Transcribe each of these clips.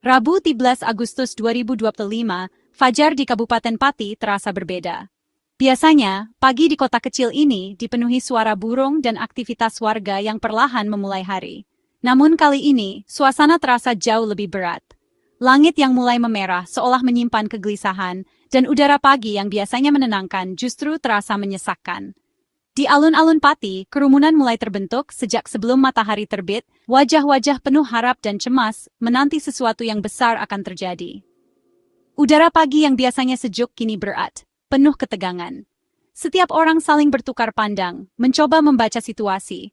Rabu 13 Agustus 2025, fajar di Kabupaten Pati terasa berbeda. Biasanya, pagi di kota kecil ini dipenuhi suara burung dan aktivitas warga yang perlahan memulai hari. Namun kali ini, suasana terasa jauh lebih berat. Langit yang mulai memerah seolah menyimpan kegelisahan, dan udara pagi yang biasanya menenangkan justru terasa menyesakkan. Di alun-alun Pati, kerumunan mulai terbentuk sejak sebelum matahari terbit, wajah-wajah penuh harap dan cemas menanti sesuatu yang besar akan terjadi. Udara pagi yang biasanya sejuk kini berat, penuh ketegangan. Setiap orang saling bertukar pandang, mencoba membaca situasi.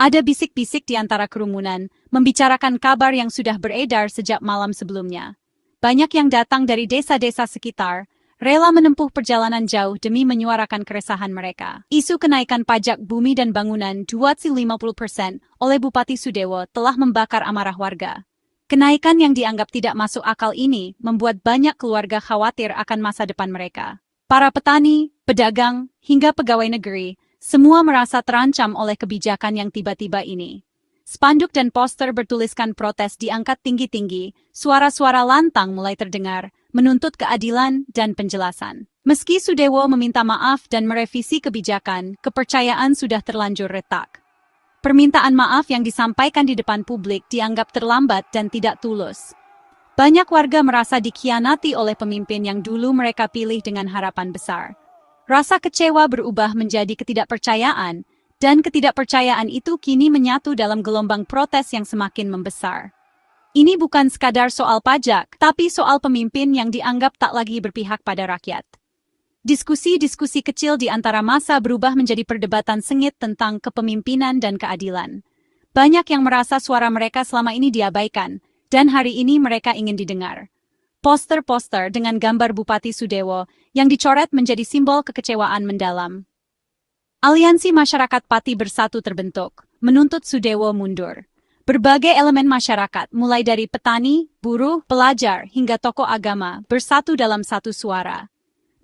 Ada bisik-bisik di antara kerumunan, membicarakan kabar yang sudah beredar sejak malam sebelumnya. Banyak yang datang dari desa-desa sekitar, rela menempuh perjalanan jauh demi menyuarakan keresahan mereka. Isu kenaikan pajak bumi dan bangunan 50% oleh Bupati Sudewo telah membakar amarah warga. Kenaikan yang dianggap tidak masuk akal ini membuat banyak keluarga khawatir akan masa depan mereka. Para petani, pedagang, hingga pegawai negeri, semua merasa terancam oleh kebijakan yang tiba-tiba ini. Spanduk dan poster bertuliskan protes diangkat tinggi-tinggi, suara-suara lantang mulai terdengar, menuntut keadilan dan penjelasan. Meski Sudewo meminta maaf dan merevisi kebijakan, kepercayaan sudah terlanjur retak. Permintaan maaf yang disampaikan di depan publik dianggap terlambat dan tidak tulus. Banyak warga merasa dikhianati oleh pemimpin yang dulu mereka pilih dengan harapan besar. Rasa kecewa berubah menjadi ketidakpercayaan, dan ketidakpercayaan itu kini menyatu dalam gelombang protes yang semakin membesar. Ini bukan sekadar soal pajak, tapi soal pemimpin yang dianggap tak lagi berpihak pada rakyat. Diskusi-diskusi kecil di antara massa berubah menjadi perdebatan sengit tentang kepemimpinan dan keadilan. Banyak yang merasa suara mereka selama ini diabaikan, dan hari ini mereka ingin didengar. Poster-poster dengan gambar Bupati Sudewo yang dicoret menjadi simbol kekecewaan mendalam. Aliansi Masyarakat Pati Bersatu terbentuk, menuntut Sudewo mundur. Berbagai elemen masyarakat, mulai dari petani, buruh, pelajar, hingga tokoh agama, bersatu dalam satu suara.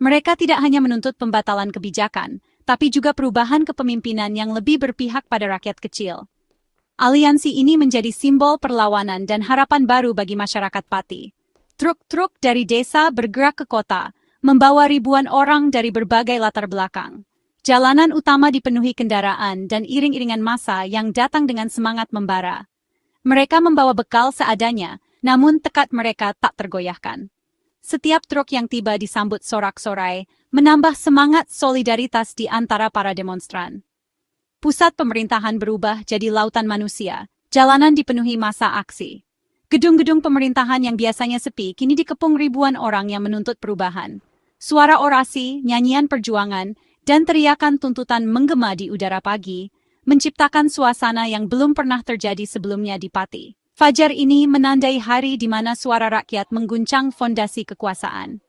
Mereka tidak hanya menuntut pembatalan kebijakan, tapi juga perubahan kepemimpinan yang lebih berpihak pada rakyat kecil. Aliansi ini menjadi simbol perlawanan dan harapan baru bagi masyarakat Pati. Truk-truk dari desa bergerak ke kota, membawa ribuan orang dari berbagai latar belakang. Jalanan utama dipenuhi kendaraan dan iring-iringan massa yang datang dengan semangat membara. Mereka membawa bekal seadanya, namun tekad mereka tak tergoyahkan. Setiap truk yang tiba disambut sorak-sorai, menambah semangat solidaritas di antara para demonstran. Pusat pemerintahan berubah jadi lautan manusia, jalanan dipenuhi massa aksi. Gedung-gedung pemerintahan yang biasanya sepi kini dikepung ribuan orang yang menuntut perubahan. Suara orasi, nyanyian perjuangan, dan teriakan tuntutan menggema di udara pagi, menciptakan suasana yang belum pernah terjadi sebelumnya di Pati. Fajar ini menandai hari di mana suara rakyat mengguncang fondasi kekuasaan.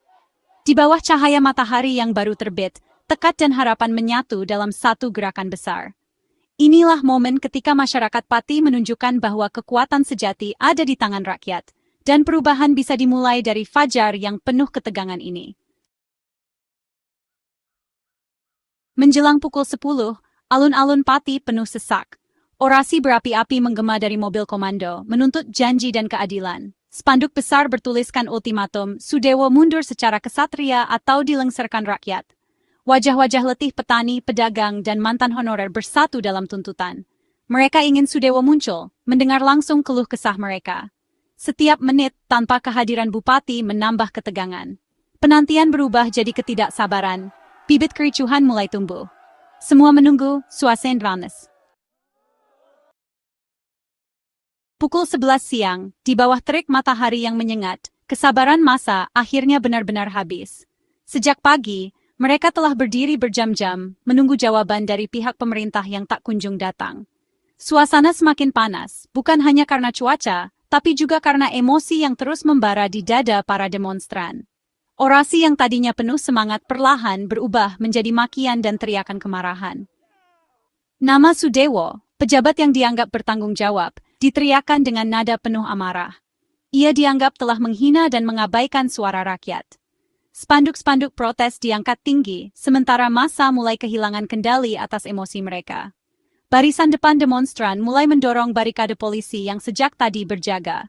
Di bawah cahaya matahari yang baru terbit, tekad dan harapan menyatu dalam satu gerakan besar. Inilah momen ketika masyarakat Pati menunjukkan bahwa kekuatan sejati ada di tangan rakyat, dan perubahan bisa dimulai dari fajar yang penuh ketegangan ini. Menjelang pukul 10, alun-alun Pati penuh sesak. Orasi berapi-api menggema dari mobil komando, menuntut janji dan keadilan. Spanduk besar bertuliskan ultimatum, Sudewo mundur secara kesatria atau dilengserkan rakyat. Wajah-wajah letih petani, pedagang, dan mantan honorer bersatu dalam tuntutan. Mereka ingin Sudewo muncul, mendengar langsung keluh kesah mereka. Setiap menit tanpa kehadiran Bupati menambah ketegangan. Penantian berubah jadi ketidaksabaran. Bibit kericuhan mulai tumbuh. Semua menunggu suasana panas. Pukul 11 siang, di bawah terik matahari yang menyengat, kesabaran massa akhirnya benar-benar habis. Sejak pagi, mereka telah berdiri berjam-jam, menunggu jawaban dari pihak pemerintah yang tak kunjung datang. Suasana semakin panas, bukan hanya karena cuaca, tapi juga karena emosi yang terus membara di dada para demonstran. Orasi yang tadinya penuh semangat perlahan berubah menjadi makian dan teriakan kemarahan. Nama Sudewo, pejabat yang dianggap bertanggung jawab, diteriakan dengan nada penuh amarah. Ia dianggap telah menghina dan mengabaikan suara rakyat. Spanduk-spanduk protes diangkat tinggi, sementara massa mulai kehilangan kendali atas emosi mereka. Barisan depan demonstran mulai mendorong barikade polisi yang sejak tadi berjaga.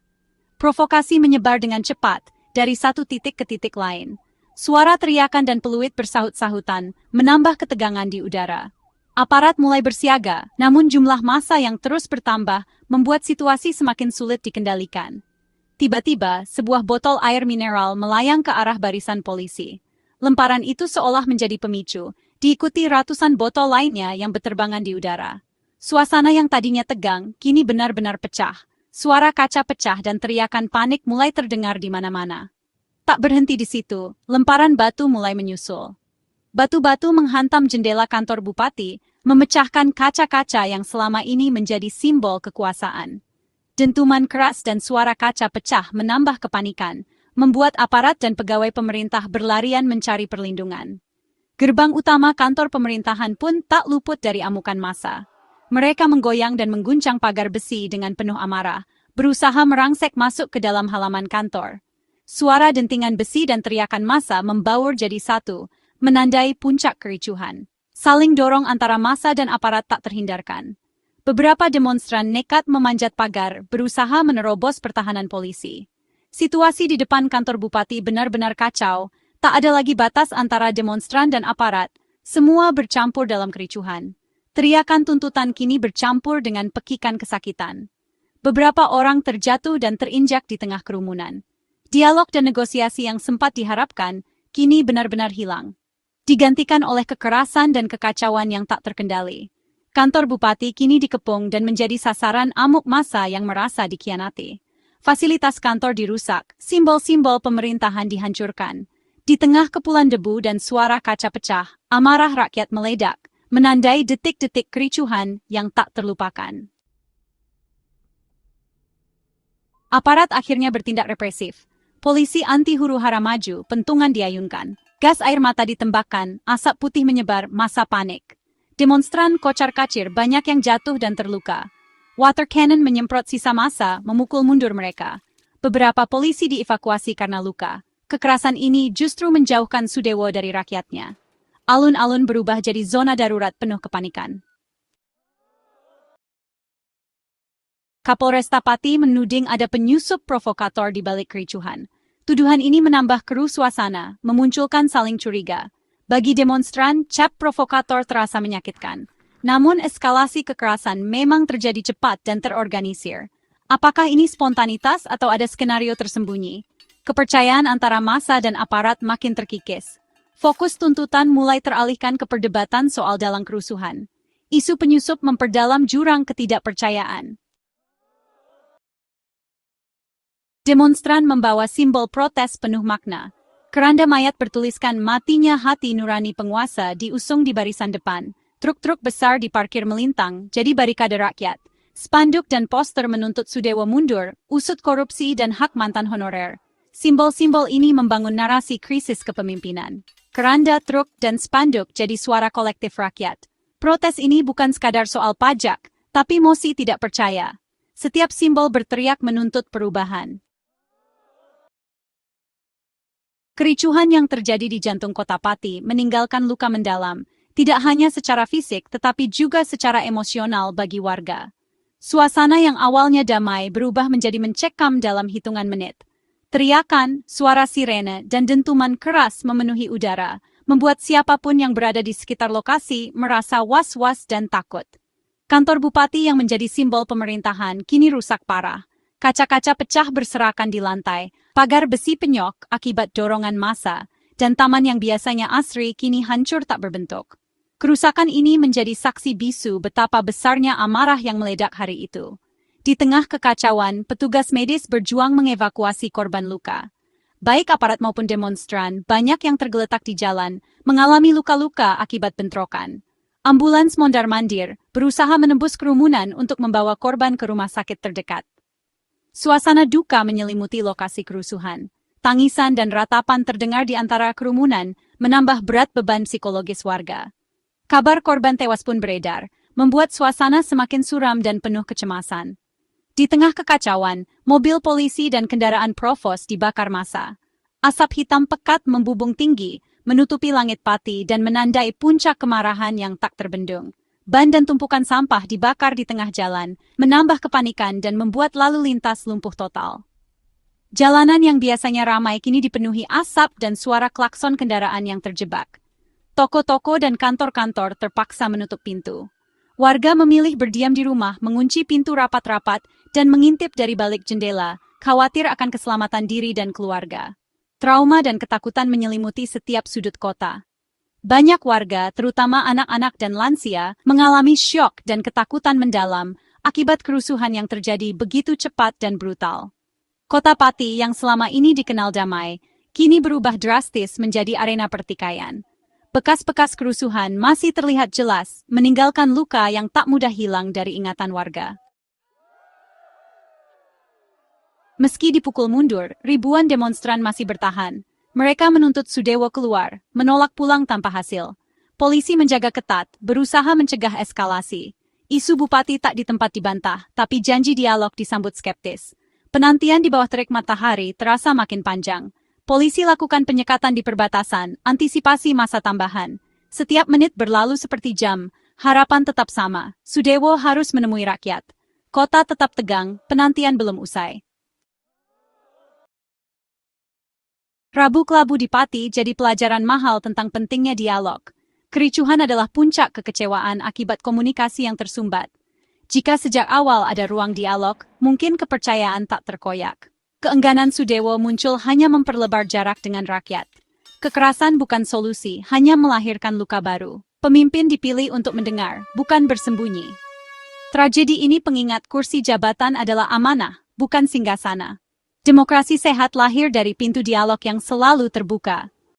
Provokasi menyebar dengan cepat dari satu titik ke titik lain. Suara teriakan dan peluit bersahut-sahutan menambah ketegangan di udara. Aparat mulai bersiaga, namun jumlah massa yang terus bertambah membuat situasi semakin sulit dikendalikan. Tiba-tiba, sebuah botol air mineral melayang ke arah barisan polisi. Lemparan itu seolah menjadi pemicu, diikuti ratusan botol lainnya yang berterbangan di udara. Suasana yang tadinya tegang, kini benar-benar pecah. Suara kaca pecah dan teriakan panik mulai terdengar di mana-mana. Tak berhenti di situ, lemparan batu mulai menyusul. Batu-batu menghantam jendela kantor bupati, memecahkan kaca-kaca yang selama ini menjadi simbol kekuasaan. Dentuman keras dan suara kaca pecah menambah kepanikan, membuat aparat dan pegawai pemerintah berlarian mencari perlindungan. Gerbang utama kantor pemerintahan pun tak luput dari amukan massa. Mereka menggoyang dan mengguncang pagar besi dengan penuh amarah, berusaha merangsek masuk ke dalam halaman kantor. Suara dentingan besi dan teriakan massa membaur jadi satu, menandai puncak kericuhan. Saling dorong antara massa dan aparat tak terhindarkan. Beberapa demonstran nekat memanjat pagar, berusaha menerobos pertahanan polisi. Situasi di depan kantor bupati benar-benar kacau, tak ada lagi batas antara demonstran dan aparat, semua bercampur dalam kericuhan. Teriakan tuntutan kini bercampur dengan pekikan kesakitan. Beberapa orang terjatuh dan terinjak di tengah kerumunan. Dialog dan negosiasi yang sempat diharapkan, kini benar-benar hilang. Digantikan oleh kekerasan dan kekacauan yang tak terkendali. Kantor bupati kini dikepung dan menjadi sasaran amuk massa yang merasa dikhianati. Fasilitas kantor dirusak, simbol-simbol pemerintahan dihancurkan. Di tengah kepulan debu dan suara kaca pecah, amarah rakyat meledak, menandai detik-detik kericuhan yang tak terlupakan. Aparat akhirnya bertindak represif. Polisi anti huru-hara maju, pentungan diayunkan. Gas air mata ditembakkan, asap putih menyebar, massa panik. Demonstran kocar-kacir, banyak yang jatuh dan terluka. Water cannon menyemprot sisa massa, memukul mundur mereka. Beberapa polisi dievakuasi karena luka. Kekerasan ini justru menjauhkan Sudewo dari rakyatnya. Alun-alun berubah jadi zona darurat penuh kepanikan. Kapolresta Pati menuding ada penyusup provokator di balik kericuhan. Tuduhan ini menambah keruh suasana, memunculkan saling curiga. Bagi demonstran, cap provokator terasa menyakitkan. Namun eskalasi kekerasan memang terjadi cepat dan terorganisir. Apakah ini spontanitas atau ada skenario tersembunyi? Kepercayaan antara massa dan aparat makin terkikis. Fokus tuntutan mulai teralihkan ke perdebatan soal dalang kerusuhan. Isu penyusup memperdalam jurang ketidakpercayaan. Demonstran membawa simbol protes penuh makna. Keranda mayat bertuliskan matinya hati nurani penguasa diusung di barisan depan. Truk-truk besar diparkir melintang, jadi barikade rakyat. Spanduk dan poster menuntut Sudewo mundur, usut korupsi dan hak mantan honorer. Simbol-simbol ini membangun narasi krisis kepemimpinan. Keranda, truk, dan spanduk jadi suara kolektif rakyat. Protes ini bukan sekadar soal pajak, tapi Mosi tidak percaya. Setiap simbol berteriak menuntut perubahan. Kericuhan yang terjadi di jantung kota Pati meninggalkan luka mendalam, tidak hanya secara fisik tetapi juga secara emosional bagi warga. Suasana yang awalnya damai berubah menjadi mencekam dalam hitungan menit. Teriakan, suara sirene, dan dentuman keras memenuhi udara, membuat siapapun yang berada di sekitar lokasi merasa was-was dan takut. Kantor bupati yang menjadi simbol pemerintahan kini rusak parah. Kaca-kaca pecah berserakan di lantai, pagar besi penyok akibat dorongan massa, dan taman yang biasanya asri kini hancur tak berbentuk. Kerusakan ini menjadi saksi bisu betapa besarnya amarah yang meledak hari itu. Di tengah kekacauan, petugas medis berjuang mengevakuasi korban luka. Baik aparat maupun demonstran, banyak yang tergeletak di jalan, mengalami luka-luka akibat bentrokan. Ambulans mondar-mandir berusaha menembus kerumunan untuk membawa korban ke rumah sakit terdekat. Suasana duka menyelimuti lokasi kerusuhan. Tangisan dan ratapan terdengar di antara kerumunan, menambah berat beban psikologis warga. Kabar korban tewas pun beredar, membuat suasana semakin suram dan penuh kecemasan. Di tengah kekacauan, mobil polisi dan kendaraan provos dibakar massa. Asap hitam pekat membubung tinggi, menutupi langit Pati dan menandai puncak kemarahan yang tak terbendung. Ban dan tumpukan sampah dibakar di tengah jalan, menambah kepanikan dan membuat lalu lintas lumpuh total. Jalanan yang biasanya ramai kini dipenuhi asap dan suara klakson kendaraan yang terjebak. Toko-toko dan kantor-kantor terpaksa menutup pintu. Warga memilih berdiam di rumah, mengunci pintu rapat-rapat, dan mengintip dari balik jendela, khawatir akan keselamatan diri dan keluarga. Trauma dan ketakutan menyelimuti setiap sudut kota. Banyak warga, terutama anak-anak dan lansia, mengalami syok dan ketakutan mendalam akibat kerusuhan yang terjadi begitu cepat dan brutal. Kota Pati yang selama ini dikenal damai, kini berubah drastis menjadi arena pertikaian. Bekas-bekas kerusuhan masih terlihat jelas, meninggalkan luka yang tak mudah hilang dari ingatan warga. Meski dipukul mundur, ribuan demonstran masih bertahan. Mereka menuntut Sudewo keluar, menolak pulang tanpa hasil. Polisi menjaga ketat, berusaha mencegah eskalasi. Isu Bupati tak di tempat dibantah, tapi janji dialog disambut skeptis. Penantian di bawah terik matahari terasa makin panjang. Polisi lakukan penyekatan di perbatasan, antisipasi masa tambahan. Setiap menit berlalu seperti jam, harapan tetap sama. Sudewo harus menemui rakyat. Kota tetap tegang, penantian belum usai. Rabu Kelabu di Pati jadi pelajaran mahal tentang pentingnya dialog. Kericuhan adalah puncak kekecewaan akibat komunikasi yang tersumbat. Jika sejak awal ada ruang dialog, mungkin kepercayaan tak terkoyak. Keengganan Sudewo muncul hanya memperlebar jarak dengan rakyat. Kekerasan bukan solusi, hanya melahirkan luka baru. Pemimpin dipilih untuk mendengar, bukan bersembunyi. Tragedi ini pengingat kursi jabatan adalah amanah, bukan singgasana. Demokrasi sehat lahir dari pintu dialog yang selalu terbuka.